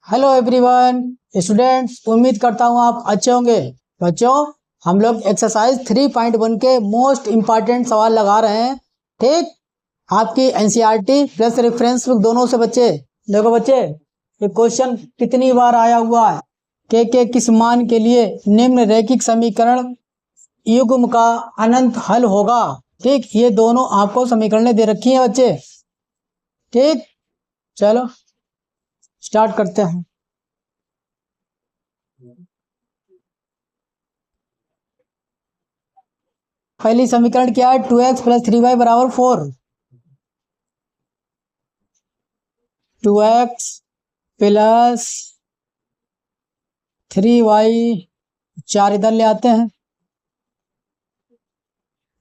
Hello everyone students, उम्मीद करता हूँ आप अच्छे होंगे। बच्चों, हम लोग एक्सरसाइज 3.1 के मोस्ट इम्पॉर्टेंट सवाल लगा रहे हैं। ठीक, आपकी एनसीईआरटी प्लस रेफरेंस बुक दोनों से बच्चे देखो। बच्चे, ये क्वेश्चन कितनी बार आया हुआ है के किस मान के लिए निम्न रैखिक समीकरण युग्म का अनंत हल होगा। ठीक, ये दोनों आपको समीकरणें दे रखी हैं बच्चे। ठीक, चलो स्टार्ट करते हैं। पहली समीकरण क्या है? 2x प्लस 3y बराबर 4। 2x प्लस 3y, 4 इधर ले आते हैं,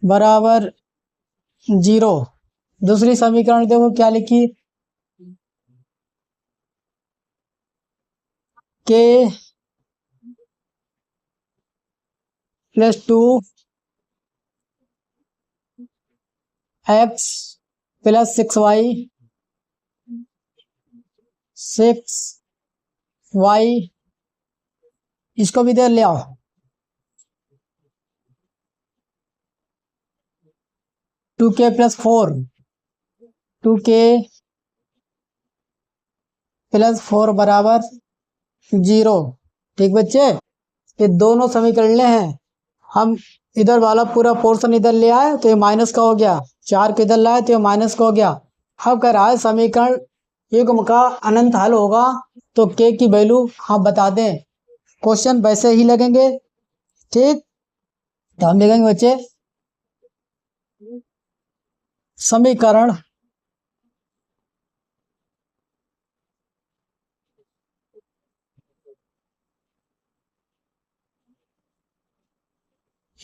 बराबर 0। दूसरी समीकरण देखो क्या लिखी, k plus 2x plus 6y, 6y, इसको भी इधर ले आओ। 2k प्लस 4, 2k प्लस 4 बराबर 0। ठीक बच्चे, ये दोनों समीकरण हैं। हम इधर वाला पूरा पोर्शन इधर ले आए तो ये माइनस का हो गया, 4 को इधर लाए तो ये माइनस का हो गया। अब कह रहा है समीकरण युग्म का अनंत हल होगा तो के की वैल्यू हम बता दें। क्वेश्चन वैसे ही लगेंगे। ठीक, तो हम लिखेंगे बच्चे समीकरण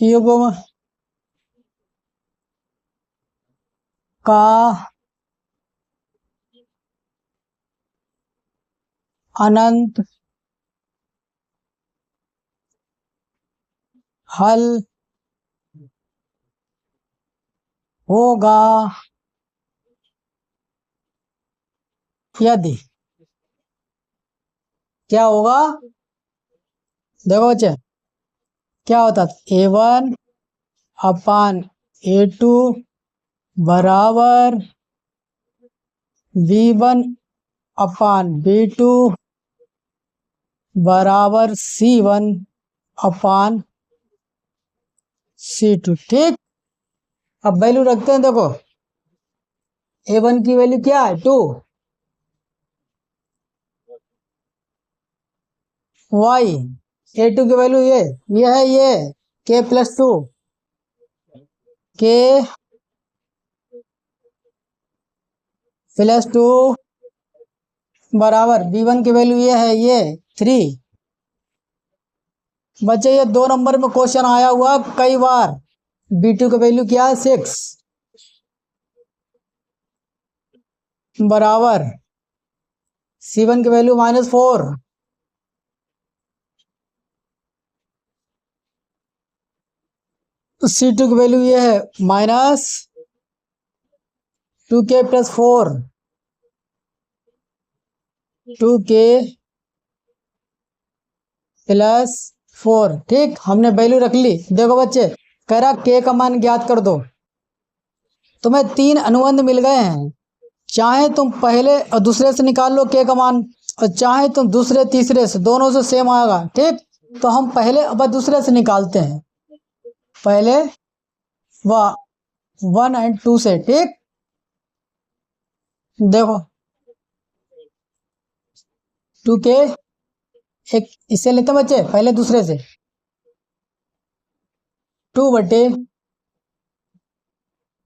युग्म का अनंत हल होगा यदि क्या होगा। देखो बच्चे, क्या होता है a1 अपान a2 बराबर b1 अपान b2 बराबर c1 अपान c2। ठीक, अब वैल्यू रखते हैं। देखो a1 की वैल्यू क्या है? 2, y, a2 की वैल्यू ये है, ये k प्लस 2, k प्लस 2 बराबर b1 की वैल्यू ये है, ये 3। बच्चे, ये 2 नंबर में क्वेश्चन आया हुआ कई बार। b2 की वैल्यू क्या है? 6 बराबर c1 की वैल्यू -4। c2 की वैल्यू ये है -2k प्लस 4, 2k प्लस 4। ठीक, हमने वैल्यू रख ली। देखो बच्चे, कह रहा k का मान ज्ञात कर दो। तुम्हें 3 अनुबंध मिल गए हैं, चाहे तुम पहले और दूसरे से निकाल लो k का मान, और चाहे तुम दूसरे तीसरे से, दोनों से सेम आएगा। ठीक, तो हम पहले अब दूसरे से निकालते हैं, पहले 1 और 2 से। ठीक, देखो 2k, एक इससे लेते हैं बच्चे, पहले दूसरे से 2 बटे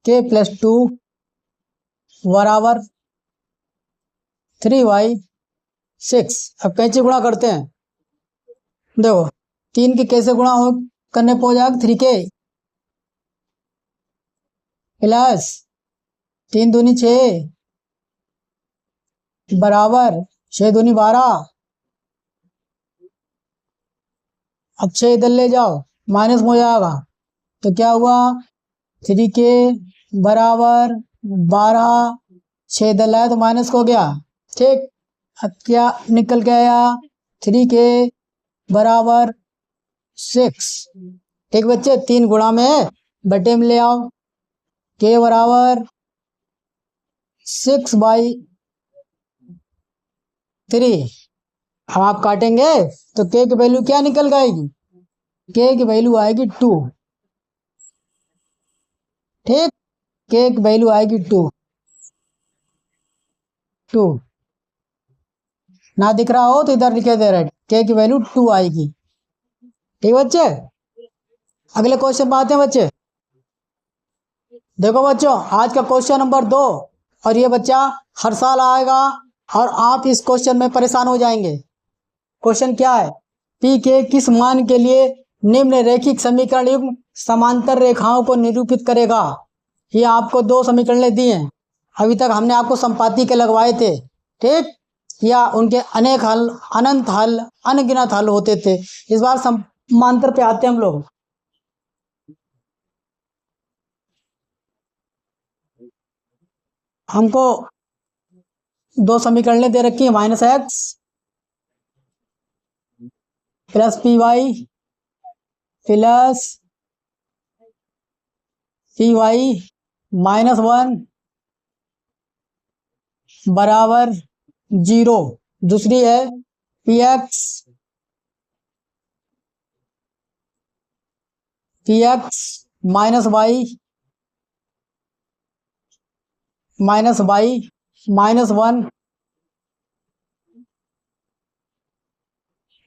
k प्लस 2 बराबर 3y 6। अब कैसे गुणा करते हैं? देखो 3 के कैसे गुणा हो करने पर हो जाएगा 3k प्लस 3 दूनी 6 बराबर 6 दूनी 12। अब 6 इधर ले जाओ, माइनस में हो जाएगा, तो क्या हुआ? 3k बराबर 12, 6 इधर लाया तो माइनस हो गया। ठीक, अब क्या निकल के आया, 3k बराबर 6। ठीक बच्चे, 3 गुणा में है, बटे में ले आओ, k बराबर 6/3। अब आप काटेंगे तो k की वैल्यू क्या निकल आएगी, k की वैल्यू आएगी 2। ठीक, k की वैल्यू आएगी 2 ना दिख रहा हो तो इधर लिखे दे रहे, k की वैल्यू 2 आएगी। ठीक बच्चे, अगले क्वेश्चन पे आते हैं बच्चे। देखो बच्चों, आज का क्वेश्चन नंबर 2, और ये बच्चा हर साल आएगा और आप इस क्वेश्चन में परेशान हो जाएंगे। क्वेश्चन क्या है, पी के किस मान के लिए निम्न रैखिक समीकरण युग्म समांतर रेखाओं को निरूपित करेगा। ये आपको 2 समीकरण दिए हैं, अभी तक हमने आपको संपाती के लगवाए थे। ठीक, या उनके अनेक हल, अनंत हल, अनगिनत हल होते थे। इस बार समांतर पे आते हैं हम लोग। हमको 2 समीकरणें दे रखी है, -x plus py plus py -1 बराबर 0। दूसरी है px -y -1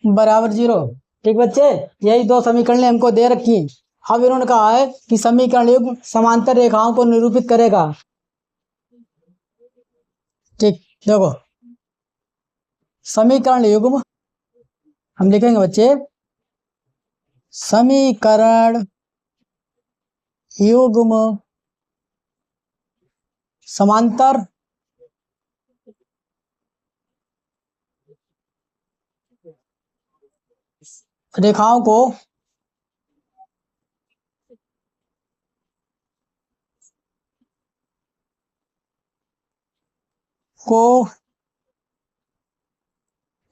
बराबर 0। ठीक बच्चे, यही 2 समीकरण हमको दे रखी हैं। अब इन्होंने कहा है कि समीकरण युग्म समांतर रेखाओं को निरूपित करेगा। ठीक, देखो समीकरण युग्म हम लिखेंगे बच्चे, समीकरण युग्म समांतर रेखाओं को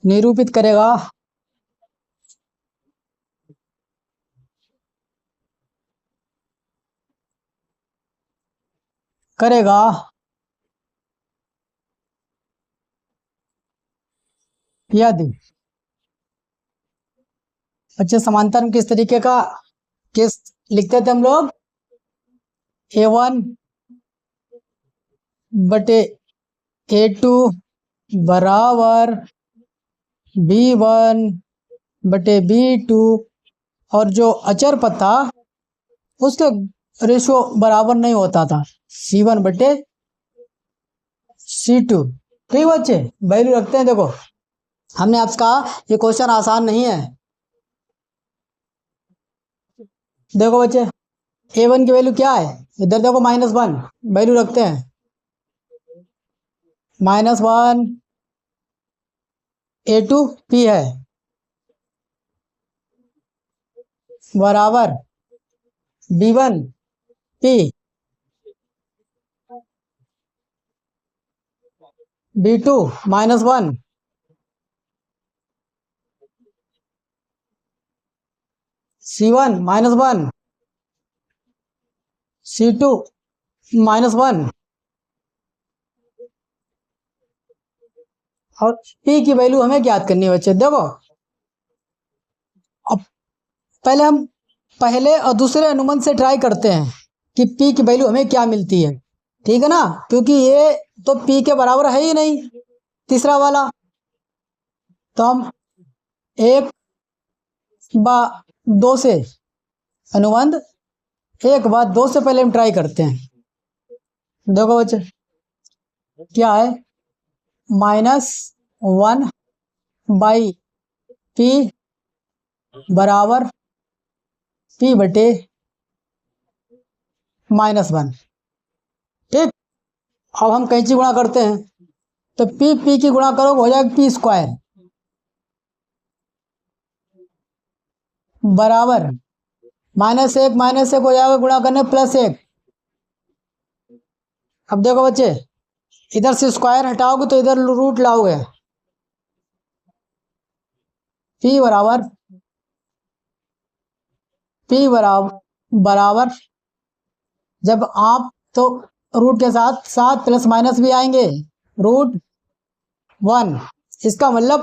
निरूपित करेगा। यदि बच्चे समांतर में किस तरीके का किस लिखते थे हम लोग, A1 बटे A2 बराबर B1 बटे B2, और जो अचर पद था उसके रेशियो बराबर नहीं होता था, C1 बटे C2। ठीक बच्चे, वैल्यू रखते हैं। देखो हमने आपसे कहा ये क्वेश्चन आसान नहीं है। देखो बच्चे, A1 की वैल्यू क्या है, इधर देखो -1, वैल्यू रखते हैं -1 A2 P है बराबर B1 P B2 -1 C1 -1 C2 -1, और P की वैल्यू हमें ज्ञात करनी है बच्चे। देखो अब पहले हम पहले और दूसरे अनुमान से ट्राई करते हैं कि P की वैल्यू हमें क्या मिलती है। ठीक है ना, क्योंकि ये तो P के बराबर है ही नहीं तीसरा वाला, तो हम 1/2 से अनुबंध 1/2 से पहले हम ट्राई करते हैं। देखो बच्चे क्या है, -1/P बराबर P बटे -1। ठीक, अब हम कैंची गुणा करते हैं तो P की गुणा करोगे हो जाएगा P स्क्वायर बराबर -1 हो जाएगा गुणा करने +1। अब देखो बच्चे, इधर से स्क्वायर हटाओगे तो इधर रूट लाओगे, पी बराबर बराबर जब आप तो रूट के साथ साथ प्लस माइनस भी आएंगे, रूट 1। इसका मतलब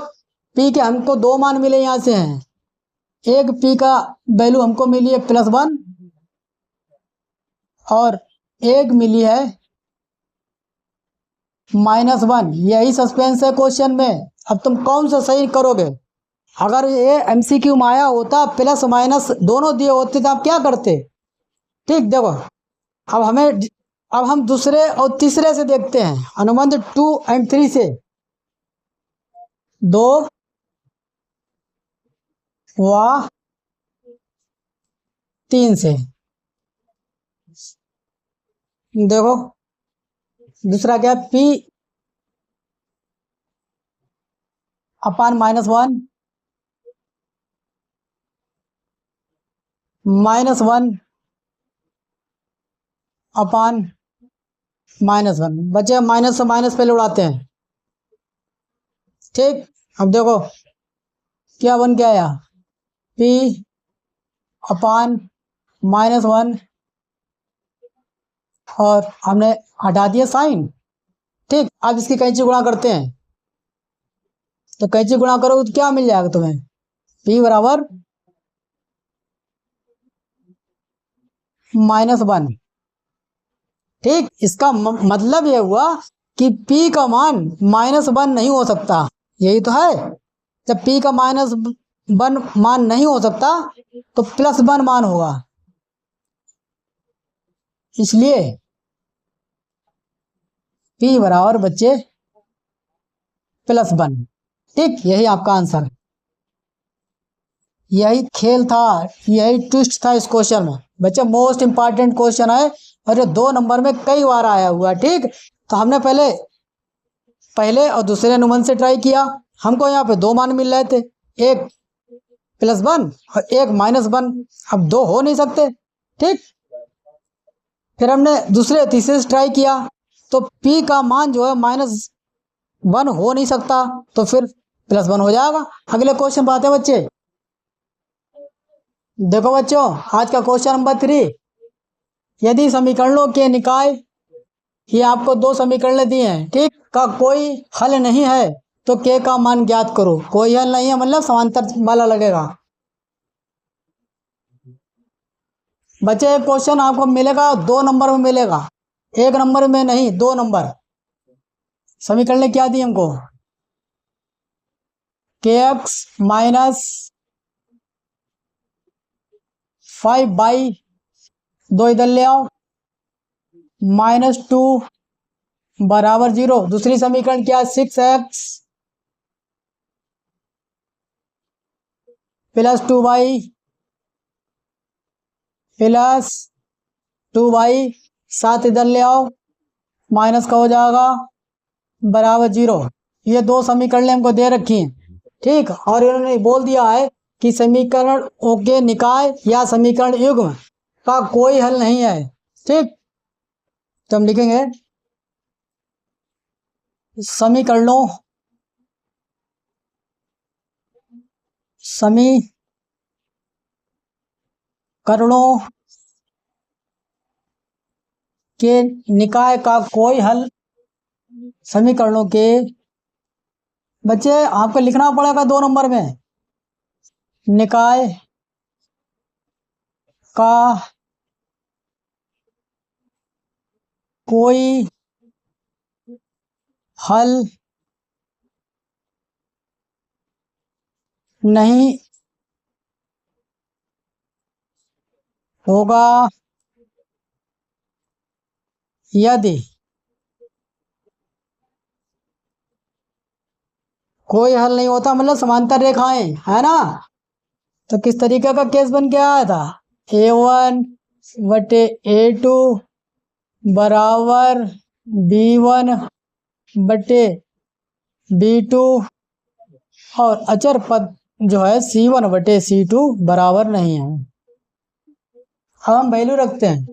पी के हमको दो मान मिले यहाँ से हैं, एक पी का वैल्यू हमको मिली है +1 और एक मिली है -1। यही सस्पेंस है क्वेश्चन में। अब तुम कौन सा सही करोगे? अगर ये एमसीक्यू में आया होता प्लस माइनस दोनों दिए होते तो आप क्या करते? ठीक, देखो अब हम दूसरे और तीसरे से देखते हैं, अनुबंध 2 और 3 से। 2 व 3 से देखो दूसरा क्या, P अपान -1 -1 अपान -1। बचे माइनस से माइनस पहले उड़ाते हैं। ठीक, अब देखो क्या बन के आया, P अपान -1 और हमने हटा दिया साइन। ठीक, अब इसकी कैंची गुणा करते हैं, तो कैंची गुणा करो तो क्या मिल जाएगा तुम्हें? P बराबर -1। ठीक, इसका मतलब यह हुआ कि P का मान -1 नहीं हो सकता। यही तो है, जब P का -1 मान नहीं हो सकता तो +1 मान होगा, इसलिए P बराबर बच्चे +1। ठीक, यही आपका आंसर। यही खेल था, यही ट्विस्ट था इस क्वेश्चन में। बच्चे मोस्ट इंपॉर्टेंट क्वेश्चन है और ये 2 नंबर में कई बार आया हुआ। ठीक, तो हमने पहले और दूसरे अनुबंध से ट्राई किया, हमको यहाँ पे 2 मान मिल रहे थे, एक +1 और एक -1। अब 2 हो नहीं सकते। ठीक, फिर हमने दूसरे तीसरे से ट्राई किया, तो P का मान जो है -1 हो नहीं सकता, तो फिर +1 हो जाएगा। अगले क्वेश्चन पर आते हैं बच्चे। देखो बच्चों, आज का क्वेश्चन नंबर 3, यदि समीकरणों के निकाय, ये आपको 2 समीकरण दिए हैं, ठीक, का कोई हल नहीं है तो के का मान ज्ञात करो। कोई हल नहीं है मतलब समांतर वाला लगेगा। बच्चे एक क्वेश्चन आपको मिलेगा 2 नंबर में मिलेगा, 1 नंबर में नहीं, 2 नंबर। समीकरण क्या दी हमको, kx -5/2 इधर ले आओ, -2 बराबर 0। दूसरी समीकरण क्या है, 6x +2y +2y 7 इधर ले आओ, माइनस का हो जाएगा बराबर 0। ये 2 समीकरण हमको दे रखी हैं। ठीक, और इन्होंने बोल दिया है कि समीकरणों के निकाय या समीकरण युग्म का कोई हल नहीं है। ठीक, तो हम लिखेंगे समीकरणों के निकाय का कोई हल, समीकरणों के, बच्चे आपको लिखना पड़ेगा 2 नंबर में, निकाय का कोई हल नहीं होगा यदि कोई हल नहीं होता, मतलब समांतर रेखाएं है ना। तो किस तरीके का केस बन के आया था, A1/A2 बराबर B1/B2 और अचर पद जो है C1/C2 बराबर नहीं है। अब हम वैल्यू रखते हैं।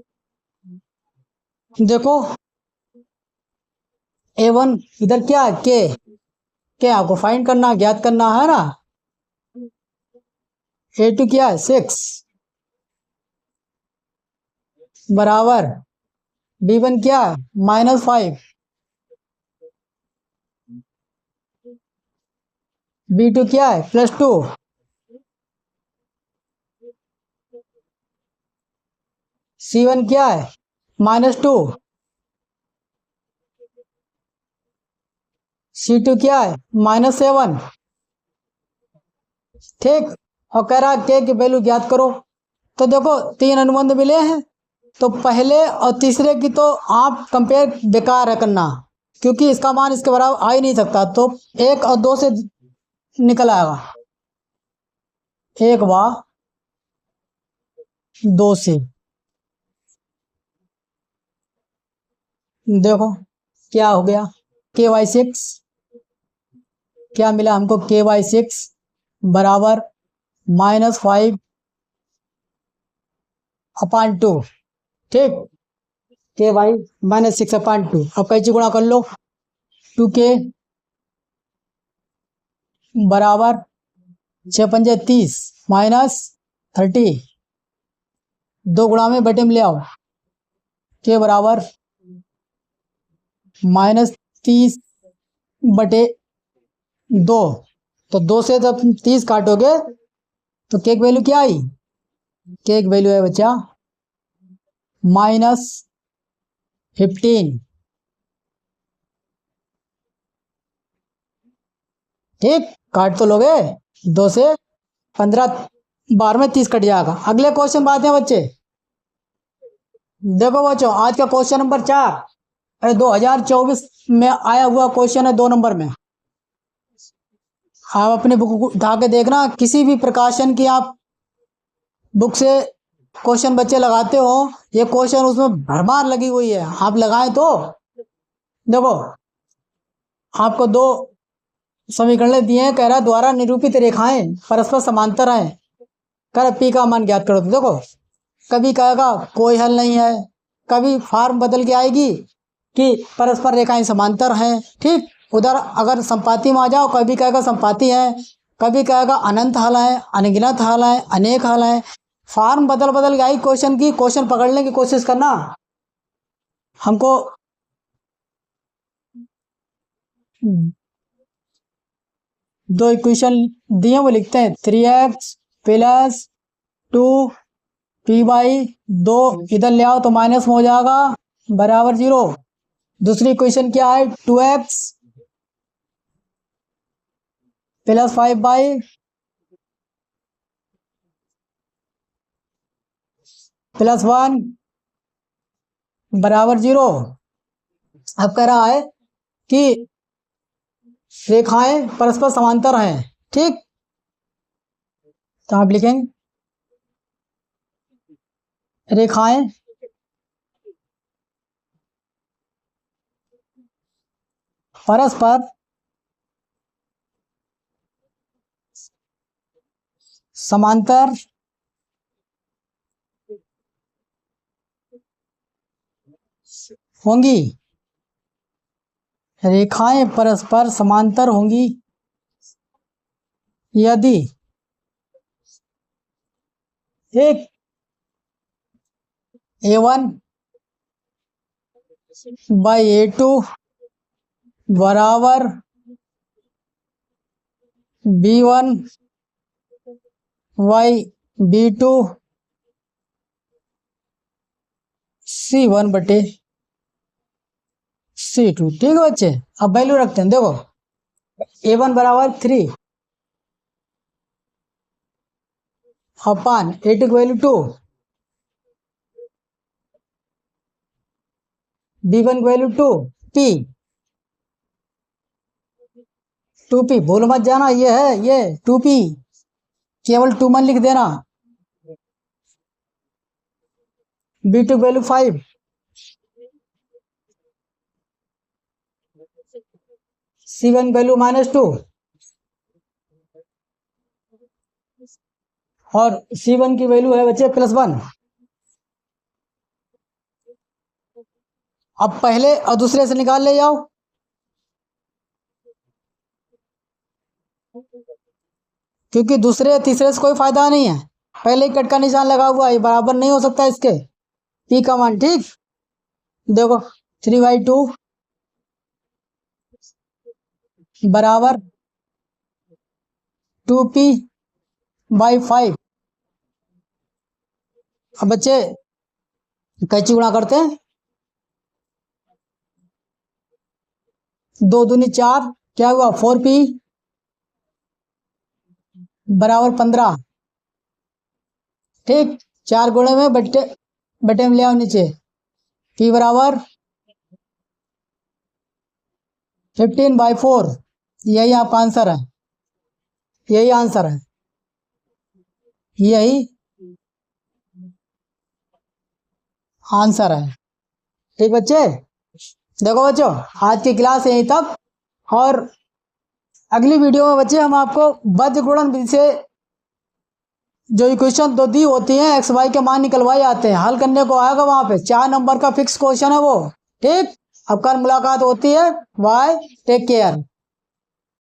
देखो A1 इधर क्या है, के आपको फाइंड करना, ज्ञात करना है ना। A2 क्या है 6 बराबर B1 क्या है -5, B2 क्या है +2, C1 क्या है -2, C2 क्या है -7। ठीक, और कह रहा के की वैल्यू ज्ञात करो। तो देखो 3 अनुबंध मिले हैं, तो पहले और तीसरे की तो आप कंपेयर बेकार है करना, क्योंकि इसका मान इसके बराबर आ ही नहीं सकता। तो 1 और 2 से निकल आएगा, 1 व 2 से। देखो क्या हो गया, KY6 क्या मिला हमको, KY6 बराबर -5/2। ठीक, KY -6/2। अब कैसे गुणा कर लो, 2K बराबर 6×5 = 30 -30, 2 गुणा में बटे में ले आओ, K बराबर -30/2। तो 2 से जब 30 काटोगे तो के की वैल्यू क्या आई, के की वैल्यू है बच्चा -15। ठीक, काट तो लोगे, 2 से 15, 12 में 30 कट जाएगा। अगले क्वेश्चन बात है बच्चे। देखो बच्चों, आज का क्वेश्चन नंबर 4, अरे 2024 में आया हुआ क्वेश्चन है 2 नंबर में। आप अपने बुक उठा के देखना, किसी भी प्रकाशन की आप बुक से क्वेश्चन बच्चे लगाते हो, ये क्वेश्चन उसमें भरमार लगी हुई है, आप लगाएं तो। देखो आपको 2 समीकरण दिए हैं, कह रहा है द्वारा निरूपित रेखाएं परस्पर समांतर हैं, कर पी का मान ज्ञात करो। तो देखो कभी कहेगा कोई हल नहीं है, कभी फॉर्म बदल के आएगी कि परस्पर रेखाएं समांतर हैं। ठीक, उधर अगर संपाति में आ जाओ, कभी कहेगा संपाति है, कभी कहेगा अनंत हल है, अनगिनत हल है, अनेक हल है। फॉर्म बदल बदल के आई क्वेश्चन की, क्वेश्चन पकड़ने की कोशिश करना। हमको दो इक्वेशन दिए, वो लिखते हैं 3x + 2p/2, इधर ले आओ तो माइनस में हो जाएगा बराबर 0। दूसरी इक्वेशन क्या है, 2x + 5y + 1 बराबर 0। अब कह रहा है कि रेखाएं परस्पर समांतर हैं। ठीक, तो आप लिखेंगे रेखाएं परस्पर समांतर होंगी, रेखाएं परस्पर समांतर होंगी यदि एक A1/A2 बराबर B1/B2 C1/C2। ठीक है बच्चे, अब वैल्यू रखते हैं। देखो A1 बराबर 3 अपॉन A2 की वैल्यू 2, B1 की वैल्यू 2p, 2p भूल मत जाना, ये है ये 2p, केवल 2 मन लिख देना। B2 की वैल्यू 5, C1 की वैल्यू -2 और C1 की वैल्यू है बच्चे +1। अब पहले और दूसरे से निकाल ले जाओ, क्योंकि दूसरे तीसरे से कोई फायदा नहीं है, पहले ही कट का निशान लगा हुआ है, बराबर नहीं हो सकता इसके। पी का मान, ठीक, देखो 3/2 बराबर 2p/5। अब बच्चे कैची गुणा करते हैं, 2 दूनी 4, क्या हुआ 4p बराबर 15, ठीक। 4 गुणे में बटे में ले आओ नीचे, p बराबर 15/4। यही आपका आंसर है, यही आंसर है, यही आंसर है, ठीक बच्चे। देखो बच्चों, आज की क्लास यहीं तक, और अगली वीडियो में बच्चे हम आपको वज्र गुणन विधि से जो इक्वेशन दो दी होती हैं, एक्स वाई के मान निकलवाए जाते हैं, हल करने को आएगा, वहां पे 4 नंबर का फिक्स क्वेश्चन है वो, ठीक। अब कल मुलाकात होती है, बाय, टेक केयर।